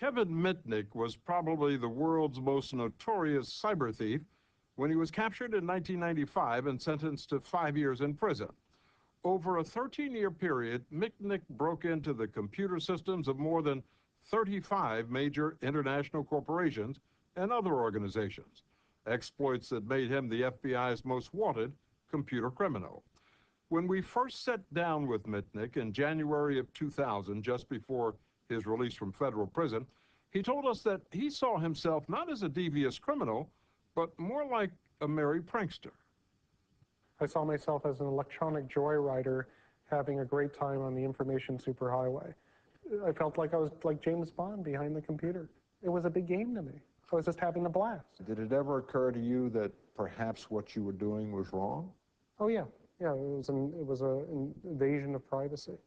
Kevin Mitnick was probably the world's most notorious cyber thief when he was captured in 1995 and sentenced to 5 years in prison. Over a 13-year period, Mitnick broke into the computer systems of more than 35 major international corporations and other organizations, exploits that made him the FBI's most wanted computer criminal. When we first sat down with Mitnick in January of 2000, just before his release from federal prison, he told us that he saw himself not as a devious criminal, but more like a merry prankster. I saw myself as an electronic joyrider having a great time on the information superhighway. I felt like I was like James Bond behind the computer. It was a big game to me. I was just having a blast. Did it ever occur to you that perhaps what you were doing was wrong? Oh yeah, yeah. It was an invasion of privacy.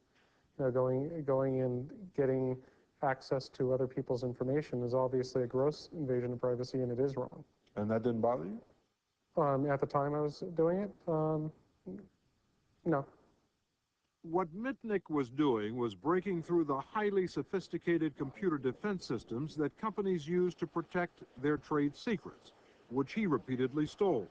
You know, going and getting access to other people's information is obviously a gross invasion of privacy, and it is wrong. And that didn't bother you? At the time I was doing it, no. What Mitnick was doing was breaking through the highly sophisticated computer defense systems that companies use to protect their trade secrets, which he repeatedly stole.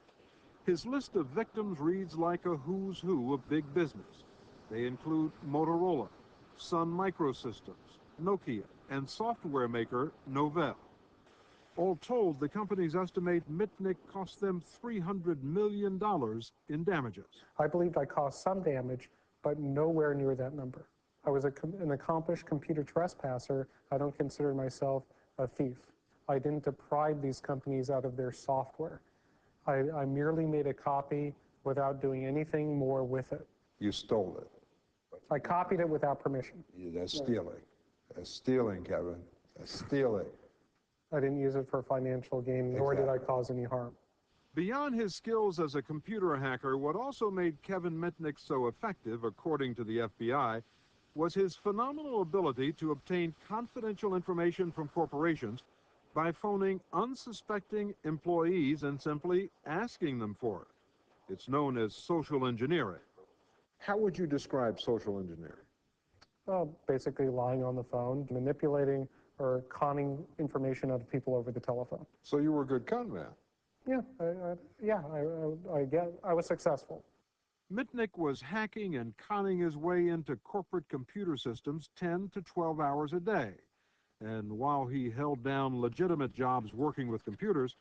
His list of victims reads like a who's who of big business. They include Motorola, Sun Microsystems, Nokia, and software maker Novell. All told, the companies estimate Mitnick cost them $300 million in damages. I believed I caused some damage, but nowhere near that number. I was an accomplished computer trespasser. I don't consider myself a thief. I didn't deprive these companies out of their software. I merely made a copy without doing anything more with it. You stole it. I copied it without permission. Yeah, that's stealing. That's stealing, Kevin. That's stealing. I didn't use it for financial gain, nor did I cause any harm. Beyond his skills as a computer hacker, what also made Kevin Mitnick so effective, according to the FBI, was his phenomenal ability to obtain confidential information from corporations by phoning unsuspecting employees and simply asking them for it. It's known as social engineering. How would you describe social engineering? Well, basically lying on the phone, manipulating or conning information out of people over the telephone. So you were a good con man? Yeah, I was successful. Mitnick was hacking and conning his way into corporate computer systems 10 to 12 hours a day. And while he held down legitimate jobs working with computers,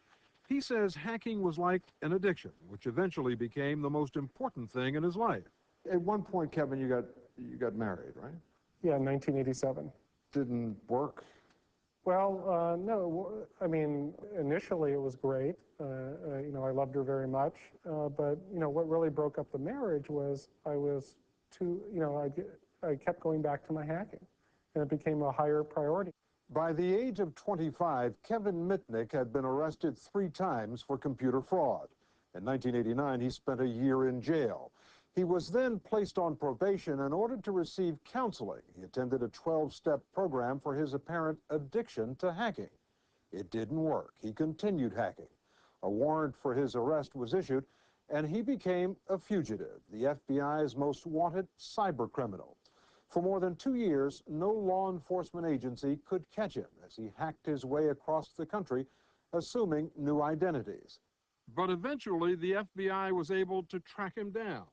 he says hacking was like an addiction, which eventually became the most important thing in his life. At one point, Kevin, you got married, right? Yeah, in 1987. Didn't work? Well, no. I mean, initially it was great. You know, I loved her very much. But you know, what really broke up the marriage was I kept going back to my hacking, and it became a higher priority. By the age of 25, Kevin Mitnick had been arrested 3 times for computer fraud. In 1989, he spent a year in jail. He was then placed on probation and ordered to receive counseling. He attended a 12-step program for his apparent addiction to hacking. It didn't work. He continued hacking. A warrant for his arrest was issued, and he became a fugitive, the FBI's most wanted cyber criminal. For more than 2 years, no law enforcement agency could catch him as he hacked his way across the country, assuming new identities. But eventually, the FBI was able to track him down.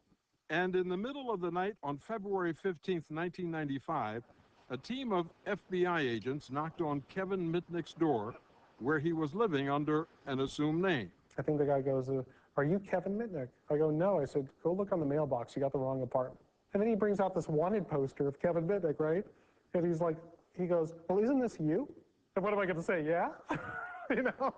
And in the middle of the night on February 15th, 1995, a team of FBI agents knocked on Kevin Mitnick's door, where he was living under an assumed name. I think the guy goes, "Are you Kevin Mitnick?" I go, "No." I said, "Go look on the mailbox. You got the wrong apartment." And then he brings out this wanted poster of Kevin Mitnick, right? And he's like, he goes, "Well, isn't this you?" And what am I going to say? Yeah? You know?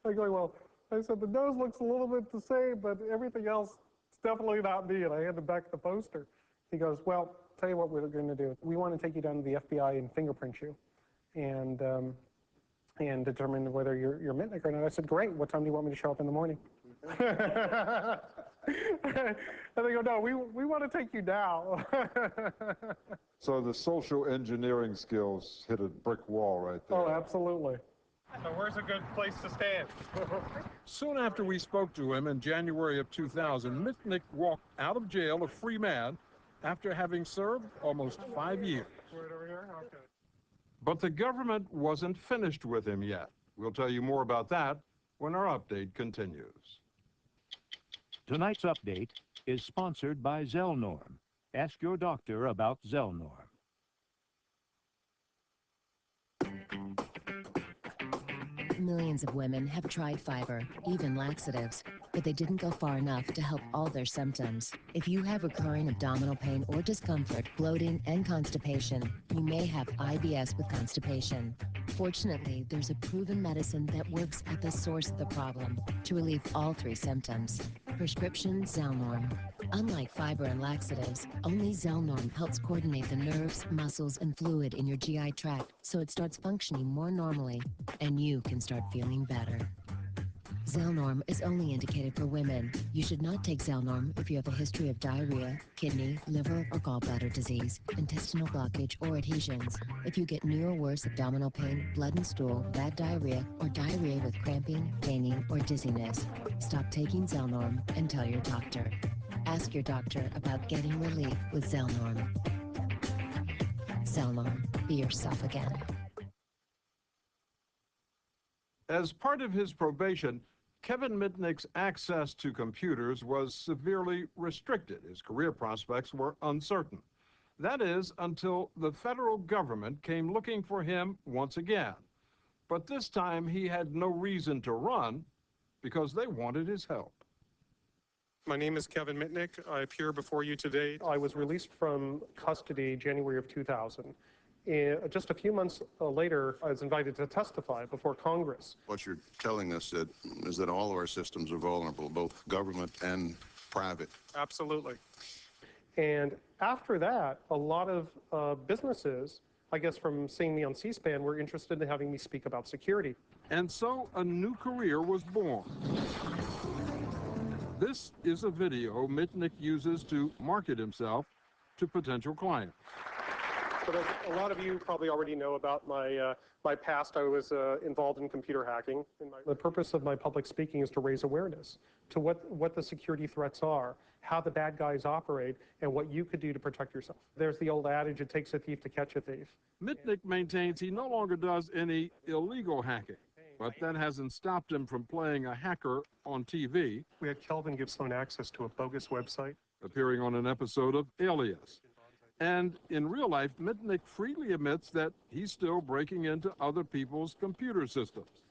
I'm going, well, I said, the nose looks a little bit the same, but everything else, it's definitely not me. And I handed back the poster. He goes, "Well, tell you what we're going to do. We want to take you down to the FBI and fingerprint you and determine whether you're Mitnick or not." I said, "Great. What time do you want me to show up in the morning?" And they go, "No, we want to take you now." So the social engineering skills hit a brick wall right there. Oh, absolutely. So where's a good place to stand? Soon after we spoke to him in January of 2000, Mitnick walked out of jail a free man after having served almost 5 years. Right over here? Okay. But the government wasn't finished with him yet. We'll tell you more about that when our update continues. Tonight's update is sponsored by Zelnorm. Ask your doctor about Zelnorm. Millions of women have tried fiber, even laxatives, but they didn't go far enough to help all their symptoms. If you have recurring abdominal pain or discomfort, bloating, and constipation, you may have IBS with constipation. Fortunately, there's a proven medicine that works at the source of the problem to relieve all three symptoms. Prescription Zelnorm. Unlike fiber and laxatives, only Zelnorm helps coordinate the nerves, muscles, and fluid in your GI tract so it starts functioning more normally, and you can start feeling better. Zelnorm is only indicated for women. You should not take Zelnorm if you have a history of diarrhea, kidney, liver, or gallbladder disease, intestinal blockage, or adhesions. If you get new or worse abdominal pain, blood and stool, bad diarrhea, or diarrhea with cramping, gaining, or dizziness, stop taking Zelnorm and tell your doctor. Ask your doctor about getting relief with Zelnorm. Zelnorm, be yourself again. As part of his probation, Kevin Mitnick's access to computers was severely restricted. His career prospects were uncertain. That is, until the federal government came looking for him once again. But this time he had no reason to run because they wanted his help. My name is Kevin Mitnick. I appear before you today. I was released from custody January of 2000. Just a few months later, I was invited to testify before Congress. What you're telling us is that all of our systems are vulnerable, both government and private. Absolutely. And after that, a lot of businesses, I guess from seeing me on C-SPAN, were interested in having me speak about security. And so a new career was born. This is a video Mitnick uses to market himself to potential clients. So a lot of you probably already know about my past. I was involved in computer hacking. The purpose of my public speaking is to raise awareness to what the security threats are, how the bad guys operate, and what you could do to protect yourself. There's the old adage, it takes a thief to catch a thief. Mitnick maintains he no longer does any illegal hacking, but that hasn't stopped him from playing a hacker on TV. We had Kelvin give someone access to a bogus website. Appearing on an episode of Alias. And in real life, Mitnick freely admits that he's still breaking into other people's computer systems.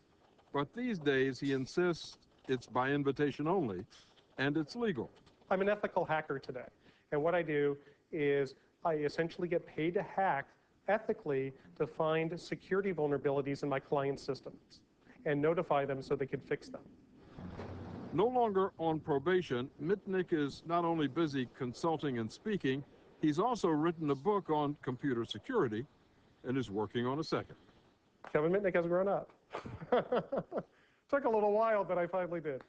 But these days, he insists it's by invitation only, and it's legal. I'm an ethical hacker today. And what I do is I essentially get paid to hack ethically to find security vulnerabilities in my client's systems and notify them so they can fix them. No longer on probation, Mitnick is not only busy consulting and speaking, he's also written a book on computer security and is working on a second. Kevin Mitnick has grown up. Took a little while, but I finally did.